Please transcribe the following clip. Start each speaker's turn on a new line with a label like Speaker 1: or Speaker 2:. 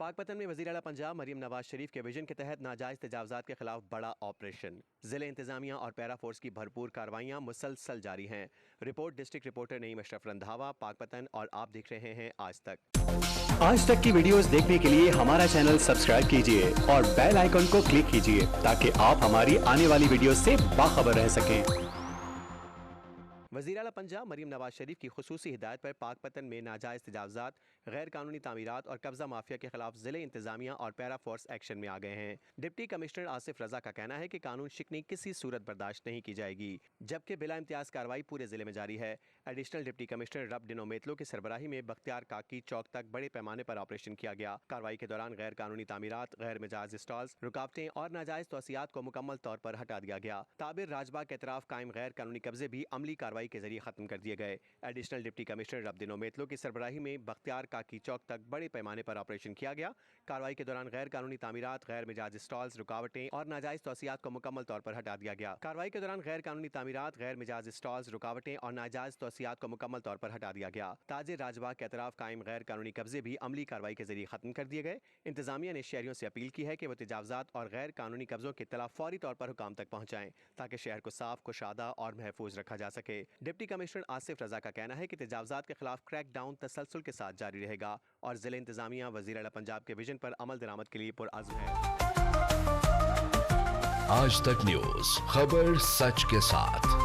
Speaker 1: पाकपतन में वज़ीर आला पंजाब मरीम नवाज शरीफ के विजन के तहत नाजायज़ तजावज़ात के खिलाफ बड़ा ऑपरेशन। ज़िले इंतजामिया और पैरा फोर्स की भरपूर कार्रवाइयाँ मुसलसल जारी हैं। Report district reporter Naeem Ashraf Randhawa, Pakpattan, और आप देख रहे हैं आज तक।
Speaker 2: आज तक की वीडियोस देखने के लिए हमारा चैनल सब्सक्राइब कीजिए और बेल आइकन को क्लिक कीजिए ताकि आप हमारी आने वाली वीडियोस से बाखबर रह सकें।
Speaker 1: वज़ीर आला पंजाब मरीम नवाज शरीफ की खुसूसी हिदायत पर पाकपतन में नाजायज़ तजावज़ात, गैर कानूनी तामीरात और कब्ज़ा माफिया के खिलाफ ज़िले इंतजामिया और पैरा फोर्स एक्शन में आ गए हैं। डिप्टी कमिश्नर आसिफ रजा का कहना है कि कानून शिकनी किसी सूरत बर्दाश्त नहीं की जाएगी, जबकि बिला इम्तियाज़ कार्रवाई पूरे ज़िले में जारी है। एडिशनल डिप्टी कमिश्नर रब डिनोमेतलो की सरबराही में बख्तियार काकी चौक तक बड़े पैमाने पर ऑपरेशन किया गया। कार्रवाई के दौरान गैर कानूनी तामीरात, गैर मिजाज स्टॉल्स, रुकावटें और नाजायज़ तोसियात को मुकम्मल तौर पर हटा दिया गया। ताबिर राजबाग के अतराफ कायम गैर कानूनी कब्जे भी अमली कार्रवाई के जरिए खत्म कर दिए गए। एडिशनल डिप्टी कमिश्नर रब दिनोमेतलो की सरबराही में बख्तियार काकी चौक तक बड़े पैमाने पर ऑपरेशन किया गया। कार्रवाई के दौरान गैर कानूनी तामीरात, गैर मिजाज स्टॉल्स, रुकावटें और नाजायज तोसियात को मुकम्मल तौर पर हटा दिया गया। कार्रवाई के दौरान गैर कानूनी तामीरात, गैर मिजाज स्टॉल्स, रुकावटें और नाजायज तोसियात को मुकम्मल तौर पर हटा दिया गया। ताजिर राजबाग के अतराफ कायम गैर कानूनी कब्जे भी अमली कार्रवाई के जरिए खत्म कर दिए गए। इंतजामिया ने शहरियों से अपील की है कि वो तजावजात और गैर कानूनी कब्जों की इत्तला फौरी तौर पर हुकाम तक पहुँचाएं ताकि शहर को साफ, कुशादा और महफूज रखा जा सके। डिप्टी कमिश्नर आसिफ रजा का कहना है कि तजावजात के खिलाफ क्रैक डाउन तसलसल के साथ जारी रहेगा और जिले इंतजामिया वज़ीर आला पंजाब के विजन पर अमल दरामद के लिए पुरअज़्म है।
Speaker 3: आज तक न्यूज़, खबर सच के साथ।